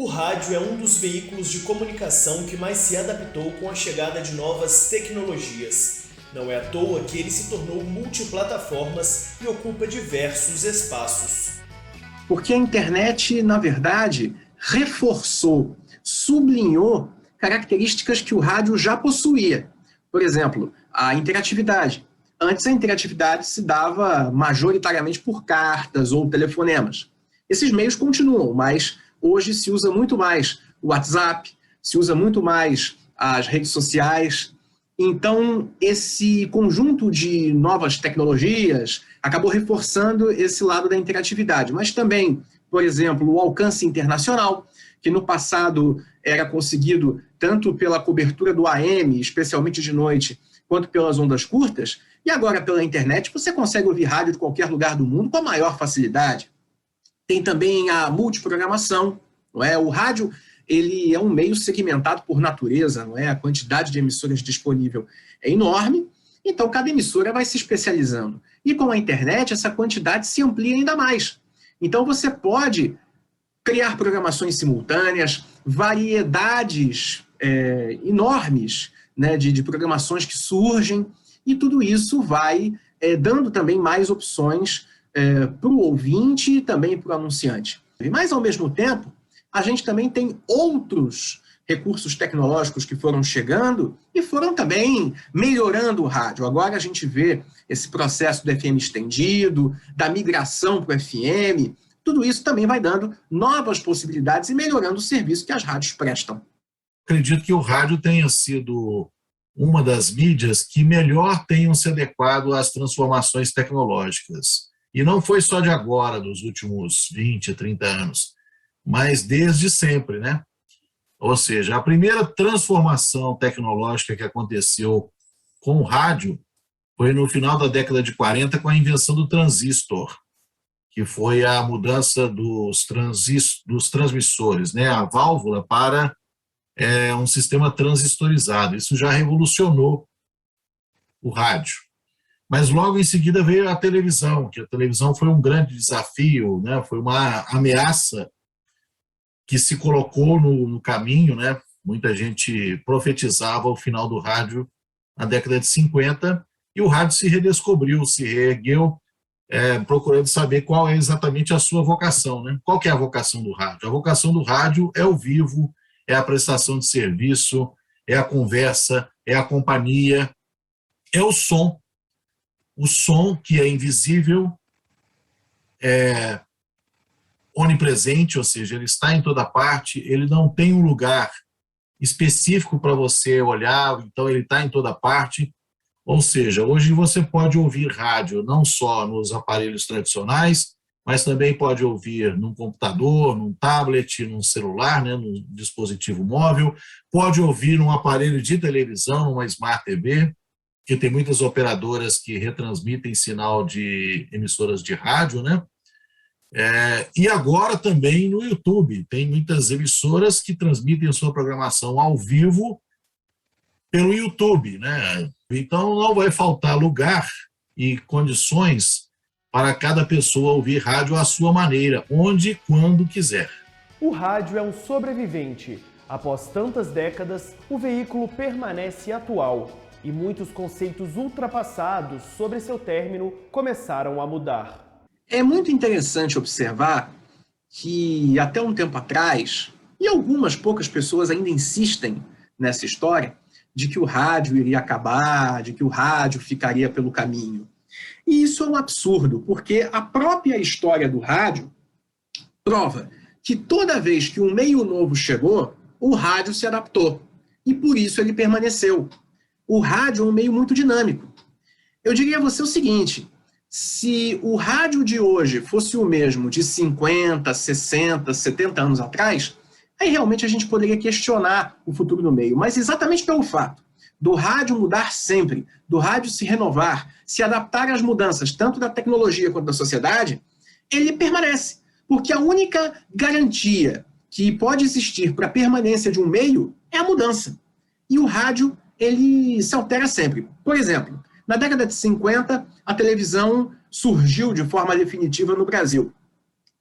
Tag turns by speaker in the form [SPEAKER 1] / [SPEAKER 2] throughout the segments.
[SPEAKER 1] O rádio é um dos veículos de comunicação que mais se adaptou com a chegada de novas tecnologias. Não é à toa que ele se tornou multiplataformas e ocupa diversos espaços.
[SPEAKER 2] Porque a internet, na verdade, reforçou, sublinhou características que o rádio já possuía. Por exemplo, a interatividade. Antes a interatividade se dava majoritariamente por cartas ou telefonemas. Esses meios continuam, mas hoje se usa muito mais o WhatsApp, se usa muito mais as redes sociais. Então, esse conjunto de novas tecnologias acabou reforçando esse lado da interatividade, mas também, por exemplo, o alcance internacional, que no passado era conseguido tanto pela cobertura do AM, especialmente de noite, quanto pelas ondas curtas, e agora pela internet você consegue ouvir rádio de qualquer lugar do mundo com a maior facilidade. Tem também a multiprogramação, não é? O rádio ele é um meio segmentado por natureza, não é? A quantidade de emissoras disponível é enorme, então cada emissora vai se especializando. E com a internet, essa quantidade se amplia ainda mais. Então você pode criar programações simultâneas, variedades enormes, né, de programações que surgem, e tudo isso vai dando também mais opções para o ouvinte e também para o anunciante. Mas, ao mesmo tempo, a gente também tem outros recursos tecnológicos que foram chegando e foram também melhorando o rádio. Agora a gente vê esse processo do FM estendido, da migração para o FM, tudo isso também vai dando novas possibilidades e melhorando o serviço que as rádios prestam.
[SPEAKER 3] Acredito que o rádio tenha sido uma das mídias que melhor tenham se adequado às transformações tecnológicas. E não foi só de agora, dos últimos 20, 30 anos, mas desde sempre, né? Ou seja, a primeira transformação tecnológica que aconteceu com o rádio foi no final da década de 40 com a invenção do transistor, que foi a mudança dos transmissores, né? A válvula para um sistema transistorizado. Isso já revolucionou o rádio. Mas logo em seguida veio a televisão, que a televisão foi um grande desafio, né? Foi uma ameaça que se colocou no caminho, né? Muita gente profetizava o final do rádio na década de 50 e o rádio se redescobriu, se reergueu, procurando saber qual é exatamente a sua vocação, né? Qual que é a vocação do rádio? A vocação do rádio é o vivo, é a prestação de serviço, é a conversa, é a companhia, é o som. O som que é invisível, é onipresente, ou seja, ele está em toda parte, ele não tem um lugar específico para você olhar, então ele está em toda parte. Ou seja, hoje você pode ouvir rádio não só nos aparelhos tradicionais, mas também pode ouvir num computador, num tablet, num celular, né, num dispositivo móvel, pode ouvir num aparelho de televisão, uma Smart TV, que tem muitas operadoras que retransmitem sinal de emissoras de rádio, né? E agora também no YouTube, tem muitas emissoras que transmitem a sua programação ao vivo pelo YouTube, né? Então não vai faltar lugar e condições para cada pessoa ouvir rádio à sua maneira, onde e quando quiser.
[SPEAKER 1] O rádio é um sobrevivente. Após tantas décadas, o veículo permanece atual e muitos conceitos ultrapassados sobre seu término começaram a mudar.
[SPEAKER 2] É muito interessante observar que até um tempo atrás, e algumas poucas pessoas ainda insistem nessa história, de que o rádio iria acabar, de que o rádio ficaria pelo caminho. E isso é um absurdo, porque a própria história do rádio prova que toda vez que um meio novo chegou, o rádio se adaptou. E por isso ele permaneceu. O rádio é um meio muito dinâmico. Eu diria a você o seguinte: se o rádio de hoje fosse o mesmo de 50, 60, 70 anos atrás, aí realmente a gente poderia questionar o futuro do meio. Mas exatamente pelo fato do rádio mudar sempre, do rádio se renovar, se adaptar às mudanças, tanto da tecnologia quanto da sociedade, ele permanece. Porque a única garantia que pode existir para a permanência de um meio é a mudança. E o rádio, ele se altera sempre. Por exemplo, na década de 50, a televisão surgiu de forma definitiva no Brasil.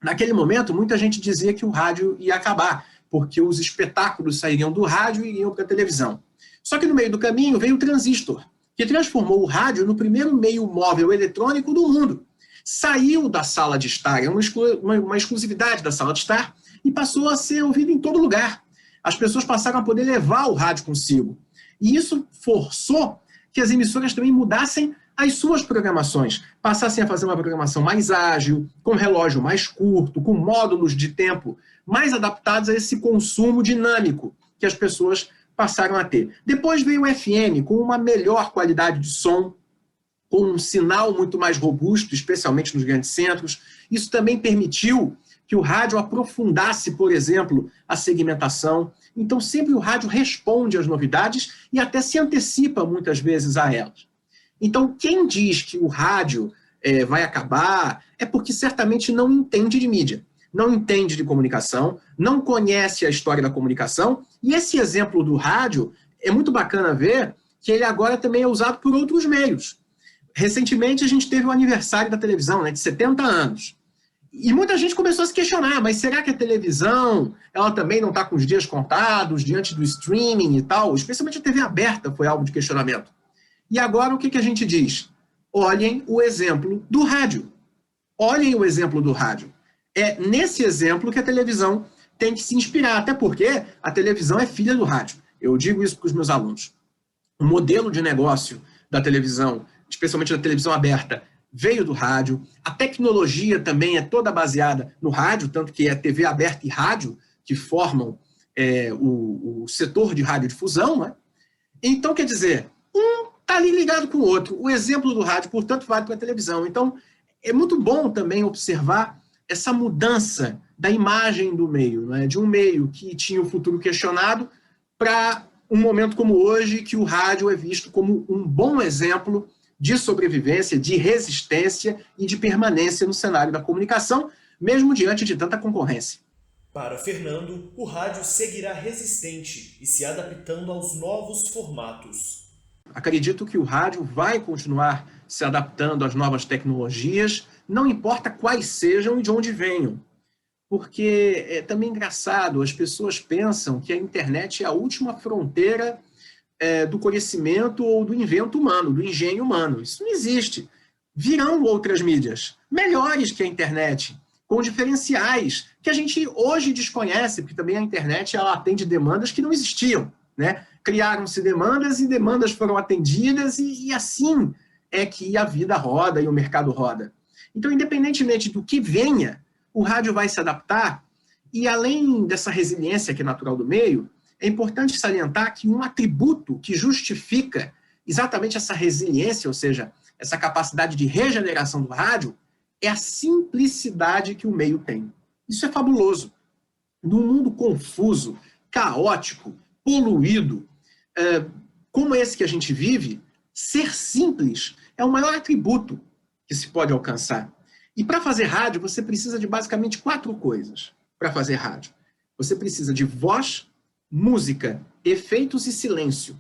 [SPEAKER 2] Naquele momento, muita gente dizia que o rádio ia acabar, porque os espetáculos sairiam do rádio e iriam para a televisão. Só que no meio do caminho veio o transistor, que transformou o rádio no primeiro meio móvel eletrônico do mundo. Saiu da sala de estar, é uma exclusividade da sala de estar, e passou a ser ouvido em todo lugar. As pessoas passaram a poder levar o rádio consigo. E isso forçou que as emissoras também mudassem as suas programações, passassem a fazer uma programação mais ágil, com relógio mais curto, com módulos de tempo mais adaptados a esse consumo dinâmico que as pessoas passaram a ter. Depois veio o FM, com uma melhor qualidade de som, com um sinal muito mais robusto, especialmente nos grandes centros. Isso também permitiu que o rádio aprofundasse, por exemplo, a segmentação. Então, sempre o rádio responde às novidades e até se antecipa, muitas vezes, a elas. Então, quem diz que o rádio vai acabar é porque certamente não entende de mídia, não entende de comunicação, não conhece a história da comunicação. E esse exemplo do rádio é muito bacana ver que ele agora também é usado por outros meios. Recentemente, a gente teve o aniversário da televisão, né, de 70 anos. E muita gente começou a se questionar, mas será que a televisão ela também não está com os dias contados diante do streaming e tal? Especialmente a TV aberta foi alvo de questionamento. E agora o que a gente diz? Olhem o exemplo do rádio. Olhem o exemplo do rádio. É nesse exemplo que a televisão tem que se inspirar, até porque a televisão é filha do rádio. Eu digo isso para os meus alunos. O modelo de negócio da televisão, especialmente da televisão aberta, veio do rádio. A tecnologia também é toda baseada no rádio, tanto que é TV aberta e rádio que formam o setor de radiodifusão, né? Então, quer dizer, um está ali ligado com o outro. O exemplo do rádio, portanto, vale para a televisão. Então, é muito bom também observar essa mudança da imagem do meio, né? De um meio que tinha o futuro questionado para um momento como hoje, que o rádio é visto como um bom exemplo de sobrevivência, de resistência e de permanência no cenário da comunicação, mesmo diante de tanta concorrência.
[SPEAKER 1] Para Fernando, o rádio seguirá resistente e se adaptando aos novos formatos.
[SPEAKER 2] Acredito que o rádio vai continuar se adaptando às novas tecnologias, não importa quais sejam e de onde venham. Porque é também engraçado, as pessoas pensam que a internet é a última fronteira do conhecimento ou do invento humano, do engenho humano. Isso não existe. Virão outras mídias, melhores que a internet, com diferenciais que a gente hoje desconhece, porque também a internet ela atende demandas que não existiam, né? Criaram-se demandas e demandas foram atendidas e assim é que a vida roda e o mercado roda. Então, independentemente do que venha, o rádio vai se adaptar e, além dessa resiliência que é natural do meio, é importante salientar que um atributo que justifica exatamente essa resiliência, ou seja, essa capacidade de regeneração do rádio, é a simplicidade que o meio tem. Isso é fabuloso. Num mundo confuso, caótico, poluído, como esse que a gente vive, ser simples é o maior atributo que se pode alcançar. E para fazer rádio, você precisa de basicamente 4 coisas para fazer rádio. Você precisa de voz, música, efeitos e silêncio.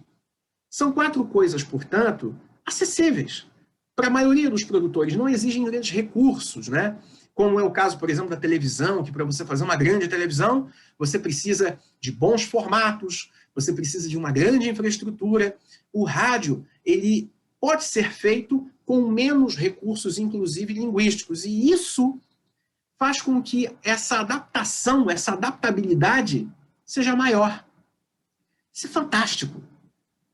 [SPEAKER 2] São 4 coisas, portanto, acessíveis. Para a maioria dos produtores, não exigem grandes recursos, né? Como é o caso, por exemplo, da televisão, que para você fazer uma grande televisão, você precisa de bons formatos, você precisa de uma grande infraestrutura. O rádio, ele pode ser feito com menos recursos, inclusive linguísticos, e isso faz com que essa adaptação, essa adaptabilidade seja maior. Isso é fantástico.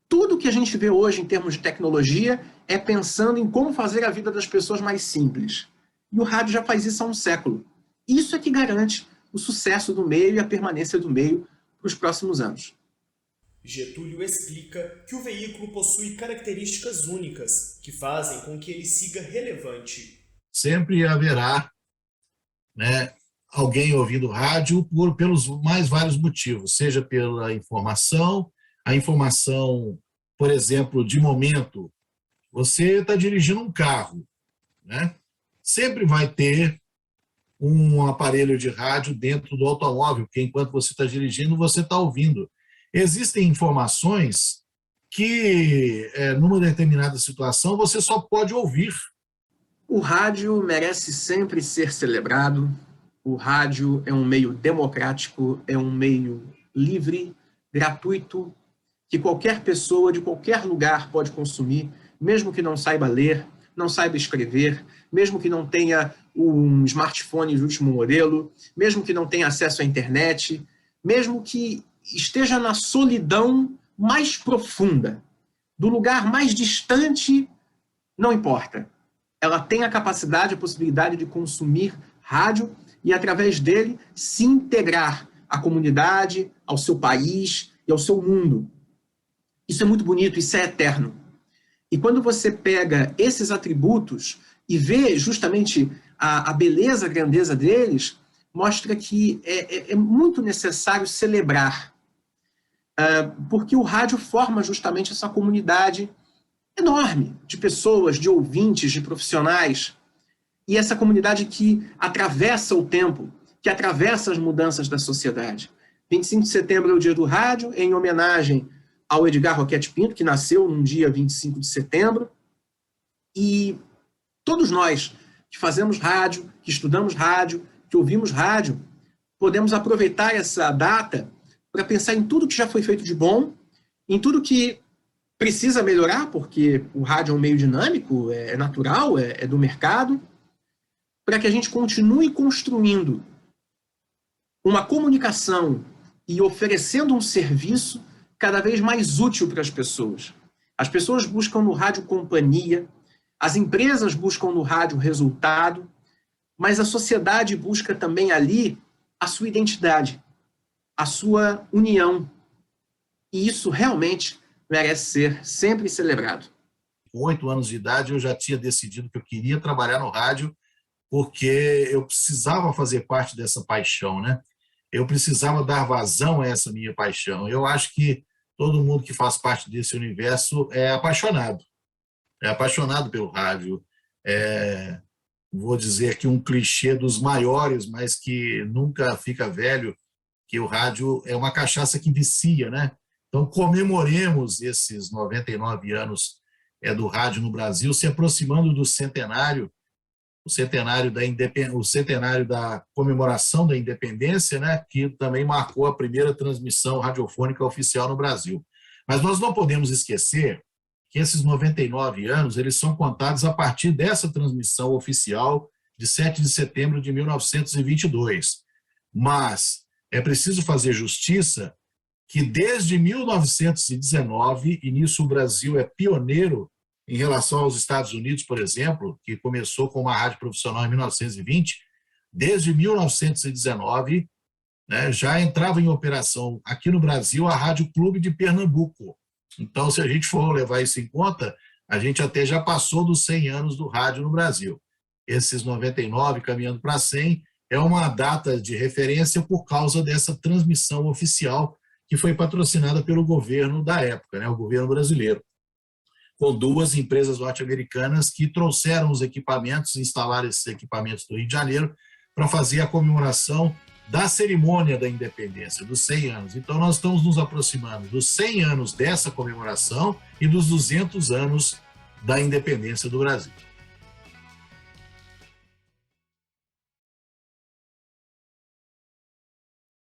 [SPEAKER 2] Tudo que a gente vê hoje em termos de tecnologia é pensando em como fazer a vida das pessoas mais simples. E o rádio já faz isso há um século. Isso é que garante o sucesso do meio e a permanência do meio para os próximos anos.
[SPEAKER 1] Getúlio explica que o veículo possui características únicas que fazem com que ele siga relevante.
[SPEAKER 3] Sempre haverá, né, alguém ouvindo rádio pelos mais vários motivos, seja pela informação, a informação, por exemplo, de momento. Você está dirigindo um carro, né? Sempre vai ter um aparelho de rádio dentro do automóvel, porque enquanto você está dirigindo, você está ouvindo. Existem informações que, numa determinada situação, você só pode ouvir.
[SPEAKER 2] O rádio merece sempre ser celebrado, O rádio é um meio democrático, é um meio livre, gratuito, que qualquer pessoa de qualquer lugar pode consumir, mesmo que não saiba ler, não saiba escrever, mesmo que não tenha um smartphone de último modelo, mesmo que não tenha acesso à internet, mesmo que esteja na solidão mais profunda, do lugar mais distante, não importa. Ela tem a capacidade, a possibilidade de consumir rádio e, através dele, se integrar à comunidade, ao seu país e ao seu mundo. Isso é muito bonito, isso é eterno. E quando você pega esses atributos e vê justamente a beleza, a grandeza deles, mostra que é muito necessário celebrar. Porque o rádio forma justamente essa comunidade enorme de pessoas, de ouvintes, de profissionais. E essa comunidade que atravessa o tempo, que atravessa as mudanças da sociedade. 25 de setembro é o dia do rádio, em homenagem ao Edgar Roquette Pinto, que nasceu num dia 25 de setembro. E todos nós que fazemos rádio, que estudamos rádio, que ouvimos rádio, podemos aproveitar essa data para pensar em tudo que já foi feito de bom, em tudo que precisa melhorar, porque o rádio é um meio dinâmico, é natural, é do mercado, para que a gente continue construindo uma comunicação e oferecendo um serviço cada vez mais útil para as pessoas. As pessoas buscam no rádio companhia, as empresas buscam no rádio resultado, mas a sociedade busca também ali a sua identidade, a sua união. E isso realmente merece ser sempre celebrado.
[SPEAKER 3] Com 8 anos de idade, eu já tinha decidido que eu queria trabalhar no rádio porque eu precisava fazer parte dessa paixão, né? Eu precisava dar vazão a essa minha paixão. Eu acho que todo mundo que faz parte desse universo é apaixonado pelo rádio. Vou dizer aqui um clichê dos maiores, mas que nunca fica velho, que o rádio é uma cachaça que vicia, né? Então, comemoremos esses 99 anos do rádio no Brasil, se aproximando do centenário, o centenário da comemoração da independência, né, que também marcou a primeira transmissão radiofônica oficial no Brasil. Mas nós não podemos esquecer que esses 99 anos eles são contados a partir dessa transmissão oficial de 7 de setembro de 1922. Mas é preciso fazer justiça que desde 1919, e nisso o Brasil é pioneiro em relação aos Estados Unidos, por exemplo, que começou com uma rádio profissional em 1920, desde 1919, né, já entrava em operação aqui no Brasil a Rádio Clube de Pernambuco. Então, se a gente for levar isso em conta, a gente até já passou dos 100 anos do rádio no Brasil. Esses 99, caminhando para 100, é uma data de referência por causa dessa transmissão oficial que foi patrocinada pelo governo da época, né, o governo brasileiro, com 2 empresas norte-americanas que trouxeram os equipamentos, instalaram esses equipamentos do Rio de Janeiro para fazer a comemoração da cerimônia da independência, dos 100 anos. Então, nós estamos nos aproximando dos 100 anos dessa comemoração e dos 200 anos da independência do Brasil.